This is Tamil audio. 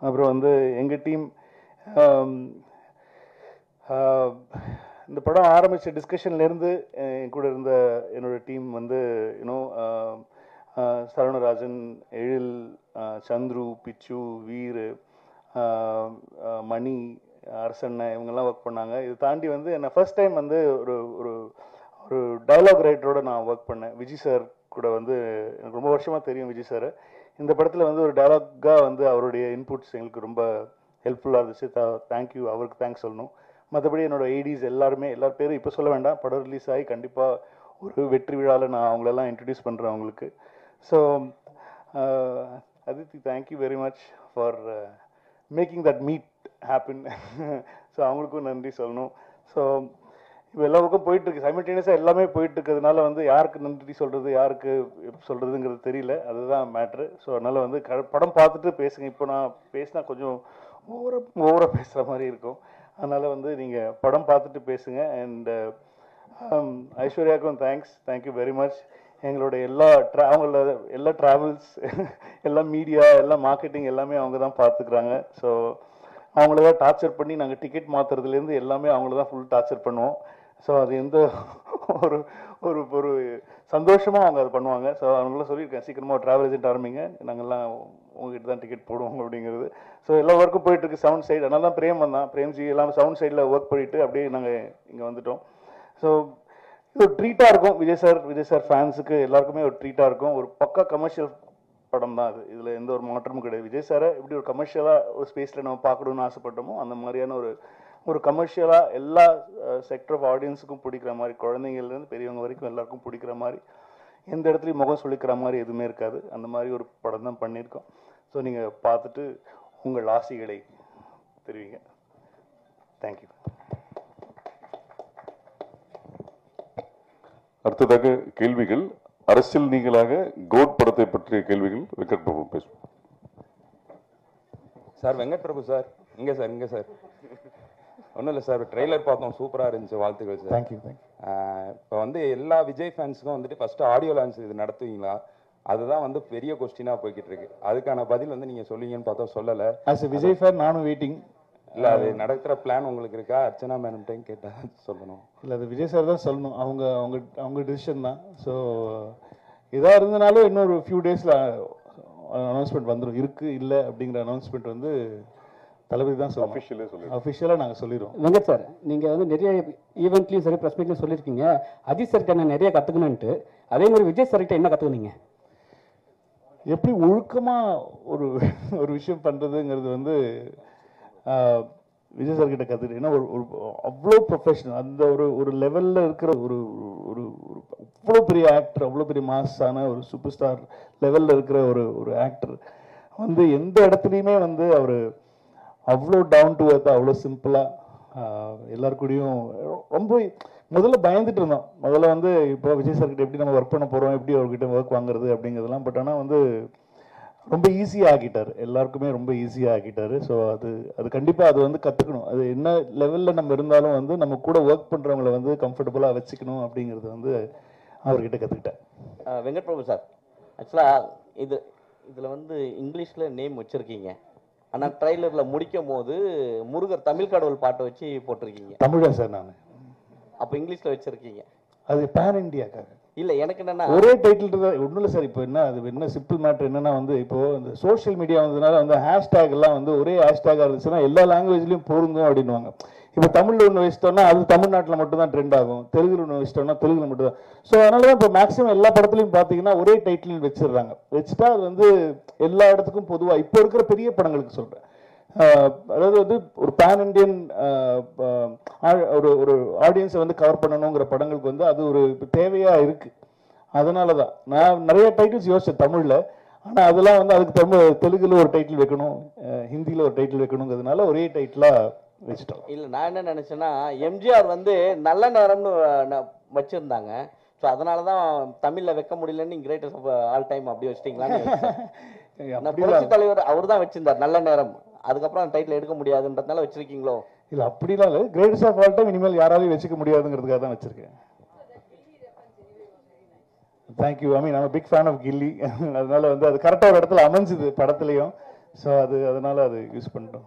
அப்புறம் வந்து எங்கள் டீம் இந்த படம் ஆரம்பித்த டிஸ்கஷன்லேருந்து என் கூட இருந்த என்னோட டீம் வந்து யூனோ சரவணராஜன், எழில், சந்துரு, பிச்சு, வீர், மணி, அரசண்ணன் இவங்கெல்லாம் ஒர்க் பண்ணாங்க. இது தாண்டி வந்து என்னை ஃபர்ஸ்ட் டைம் வந்து ஒரு ஒரு ஒரு டயலாக் ரைட்டரோட நான் ஒர்க் பண்ணேன். விஜய் சார் கூட வந்து எனக்கு ரொம்ப வருஷமாக தெரியும் விஜய் சார். இந்த படத்தில் வந்து ஒரு டயலாக்காக வந்து அவருடைய இன்புட்ஸ் எங்களுக்கு ரொம்ப ஹெல்ப்ஃபுல்லாக இருந்துச்சு. தேங்க்யூ, அவருக்கு தேங்க்ஸ் சொல்லணும். மற்றபடி என்னோட ஐடிஸ் எல்லாருமே, எல்லார் பேரும் இப்போ சொல்ல வேண்டாம், படம் ரிலீஸ் ஆகி கண்டிப்பாக ஒரு வெற்றி விழாவில் நான் அவங்களெல்லாம் இன்ட்ரடியூஸ் பண்ணுறேன் அவங்களுக்கு. So Aditi, thank you very much for making that meet happen. So அவங்களுக்கும் நன்றி சொல்லணும். ஸோ இப்போ எல்லா பக்கம் போயிட்டுருக்கு, சைமல்டேனியஸாக எல்லாமே போயிட்டு இருக்கிறதுனால வந்து யாருக்கு நன்றி சொல்கிறது, யாருக்கு சொல்கிறதுங்கிறது தெரியல. அதுதான் மேட்ரு. ஸோ அதனால் வந்து படம் பார்த்துட்டு பேசுங்க. இப்போ நான் பேசினா கொஞ்சம் ஓவராக பேசுகிற மாதிரி இருக்கும். அதனால் வந்து நீங்கள் படம் பார்த்துட்டு பேசுங்க. அண்ட் ஐஸ்வர்யாவுக்கும் தேங்க்யூ வெரி மச். எங்களோட அவங்களோட எல்லா ட்ராவல்ஸ், எல்லா மீடியா, எல்லா மார்க்கெட்டிங் எல்லாமே அவங்க தான் பார்த்துக்குறாங்க. ஸோ அவங்கள தான் டார்ச்சர் பண்ணி நாங்கள் டிக்கெட் மாற்றுறதுலேருந்து எல்லாமே அவங்கள தான் ஃபுல் டார்ச்சர் பண்ணுவோம். ஸோ அது எந்த ஒரு ஒரு ஒரு சந்தோஷமாக அவங்க அதை பண்ணுவாங்க. ஸோ அவங்களாம் சொல்லியிருக்கேன், சீக்கிரமாக ட்ராவல் ஏஜென்ட் ஆரம்பிங்க, நாங்கள்லாம் உங்ககிட்ட தான் டிக்கெட் போடுவோம் அப்படிங்கிறது. ஸோ எல்லா ஒர்க்கும் போயிட்டுருக்கு சவுண்ட் சைடு. அதனால தான் பிரேம் வந்தான், பிரேம்ஜி எல்லாம் சவுண்ட் சைடில் ஒர்க் பண்ணிவிட்டு அப்படியே நாங்கள் இங்கே வந்துட்டோம். ஸோ இது ஒரு ட்ரீட்டாக இருக்கும். விஜய் சார் ஃபேன்ஸுக்கு எல்லாருக்குமே ஒரு ட்ரீட்டாக இருக்கும். ஒரு பக்கா கமர்ஷியல் படம் தான் அது, இதில் எந்த ஒரு மாற்றமும் கிடையாது. விஜய் சாரை எப்படி ஒரு கமர்ஷியலாக ஒரு ஸ்பேஸில் நம்ம பார்க்கணுன்னு ஆசைப்பட்டோமோ அந்த மாதிரியான ஒரு கமர்ஷியலாக எல்லா செக்டர் ஆஃப் ஆடியன்ஸுக்கும் பிடிக்கிற மாதிரி, குழந்தைங்கள்லேருந்து பெரியவங்க வரைக்கும் எல்லாருக்கும் பிடிக்கிற மாதிரி, எந்த இடத்துலையும் முகம் சொல்லிக்கிற மாதிரி எதுவுமே இருக்காது. அந்த மாதிரி ஒரு படம் தான் பண்ணியிருக்கோம். ஸோ நீங்கள் பார்த்துட்டு உங்கள் ஆசைகளை தெரிவிங்க. தேங்க்யூ. அடுத்ததாக கேள்விகள். அரசியல் நீங்களாக கோட் படத்தை பற்றிய கேள்விகள் வெங்கட் பிரபு பேசுவோம். சார் வெங்கட் பிரபு சார், இங்கே சார் ஒன்றும் இல்லை சார், ட்ரெய்லர் பார்த்தோம், சூப்பராக இருந்துச்சு, வாழ்த்துக்கள் சார். தேங்க்யூ. இப்போ வந்து எல்லா விஜய் ஃபேன்ஸுக்கும் வந்துட்டு ஃபஸ்ட்டு ஆடியோ லான்ச் இது நடத்துவீங்களா? அதுதான் வந்து பெரிய கொஸ்டினாக போய்கிட்டு இருக்கு. அதுக்கான பதில் வந்து நீங்கள் சொல்லுவீங்கன்னு பார்த்தா சொல்லலை. ஆஸ் எ விஜய் ஃபேன் நானும் வெயிட்டிங். இல்லை, அது நடக்கிற பிளான் உங்களுக்கு இருக்கா? அர்ச்சனா மேடம்கிட்டையும் கேட்டால் சொல்லணும். இல்லை, அது விஜய் சார் தான் சொல்லணும். அவங்க டிசிஷன் தான். ஸோ இதாக இருந்தனாலும் இன்னொரு ஃபியூ டேஸில் அனௌன்ஸ்மெண்ட் வந்துடும். இருக்குது இல்லை அப்படிங்கிற அனௌன்ஸ்மெண்ட் வந்து தளபதி தான் சொல்லணும். அஃபிஷியலாக நாங்கள் சொல்லிடுவோம். வெங்கட் சார், நீங்கள் வந்து நிறைய ஈவெண்ட்லையும் சரி ப்ரெஸ் மீட்லையும் சொல்லியிருக்கீங்க அஜித் சார்கிட்ட நான் நிறைய கற்றுக்கணுன்ட்டு. அதே மாதிரி விஜய் சார்கிட்ட என்ன கற்றுக்குனீங்க? எப்படி ஒழுக்கமாக ஒரு விஷயம் பண்ணுறதுங்கிறது வந்து விஜய் சார்கிட்ட கற்றுக்கிட்டு. ஏன்னா ஒரு அவ்வளோ ப்ரொஃபஷனல், அந்த ஒரு லெவலில் இருக்கிற ஒரு அவ்வளோ பெரிய ஆக்டர், அவ்வளோ பெரிய மாஸான ஒரு சூப்பர் ஸ்டார் லெவலில் இருக்கிற ஒரு ஆக்டர் வந்து எந்த இடத்துலையுமே வந்து அவர் அவ்வளோ டவுன் டு எர்த், அவ்வளோ சிம்பிளாக எல்லாருக்கூடையும் ரொம்ப முதல்ல பயந்துட்டு இருந்தோம். முதல்ல வந்து இப்போ விஜய் சார்கிட்ட எப்படி நம்ம ஒர்க் பண்ண போகிறோம், எப்படி அவர்கிட்ட ஒர்க் வாங்குறது அப்படிங்கிறதுலாம். பட் ஆனால் வந்து ரொம்ப ஈஸியாக ஆக்கிட்டார், எல்லாருக்குமே ரொம்ப ஈஸியாக ஆக்கிட்டார். ஸோ அது கண்டிப்பாக அது வந்து கற்றுக்கணும். அது என்ன லெவலில் நம்ம இருந்தாலும் வந்து நம்ம கூட ஒர்க் பண்ணுறவங்கள வந்து கம்ஃபர்டபுளாக வச்சுக்கணும் அப்படிங்கிறது வந்து அவர்கிட்ட கற்றுக்கிட்டேன். வெங்கட் பிரபு சார், ஆக்சுவலாக இதில் வந்து இங்கிலீஷில் நேம் வச்சுருக்கீங்க, ஆனால் ட்ரைலரில் முடிக்கும் போது முருகர் தமிழ் கடவுள் பாட்டை வச்சு போட்டிருக்கீங்க. தமிழா சார்? நான் அப்போ இங்கிலீஷில் வச்சுருக்கீங்க. அது பேன் இண்டியாக்காக இல்லை, எனக்கு என்னென்னா ஒரே டைட்டில் தான். ஒன்றும் இல்லை சார். இப்போ என்ன சிம்பிள் மேட்ரு என்னன்னா வந்து இப்போது இந்த சோஷியல் மீடியா வந்ததுனால வந்து ஹேஷ்டேக் எல்லாம் வந்து ஒரே ஹேஷ்டேக்காக இருந்துச்சுன்னா எல்லா லாங்குவேஜ்லையும் பொருந்தும் அப்படின்வாங்க. இப்போ தமிழில் ஒன்று வச்சிட்டோம்னா அது தமிழ்நாட்டில் மட்டும் தான் ட்ரெண்ட் ஆகும், தெலுங்குல ஒன்று வச்சிட்டோம்னா தெலுங்குல மட்டும் தான். ஸோ அதனால தான் இப்போ மேக்ஸிமம் எல்லா படத்துலையும் பார்த்தீங்கன்னா ஒரே டைட்டில் வச்சிடுறாங்க. வச்சுட்டா அது வந்து எல்லா இடத்துக்கும் பொதுவாக இப்போ இருக்கிற பெரிய படங்களுக்கு சொல்கிறேன். அதாவது வந்து ஒரு பேன் இண்டியன் ஒரு ஆடியன்ஸை வந்து கவர் பண்ணணுங்கிற படங்களுக்கு வந்து அது ஒரு தேவையாக இருக்குது. அதனால தான் நான் நிறைய டைட்டில்ஸ் யோசித்தேன் தமிழில். ஆனால் அதெல்லாம் வந்து அதுக்கு தெலுங்குல ஒரு டைட்டில் வைக்கணும், ஹிந்தியில் ஒரு டைட்டில் வைக்கணுங்கிறதுனால ஒரே டைட்டிலாக வச்சுட்டோம். இல்லை, நான் என்ன நினச்சேன்னா எம்ஜிஆர் வந்து நல்ல நேரம்னு வச்சுருந்தாங்க. ஸோ அதனால தான் தமிழில் வைக்க முடியலன்னு கிரேட்டஸ்ட் ஆஃப் ஆல் டைம் அப்படி வச்சிட்டிங்களான்னு. புரட்சி தலைவர் அவர் தான் வச்சிருந்தார் நல்ல நேரம், அதுக்கப்புறம் அந்த டைட்டில் எடுக்க முடியாதுன்றதுனால வச்சிருக்கீங்களோ? இல்லை, அப்படிலாம் இல்லை. கிரேட்டஸ்ட் ஆஃப் ஆல் டைம் இனிமேல் யாராலையும் வச்சுக்க முடியாதுங்கிறதுக்காக தான் வச்சிருக்கேன். Thank you. I mean I'm big fan of Ghilli. அதனால வந்து அது கரெக்டாக ஒரு இடத்துல அமைஞ்சுது படத்துலையும். ஸோ அதனால அது யூஸ் பண்ணிட்டோம்.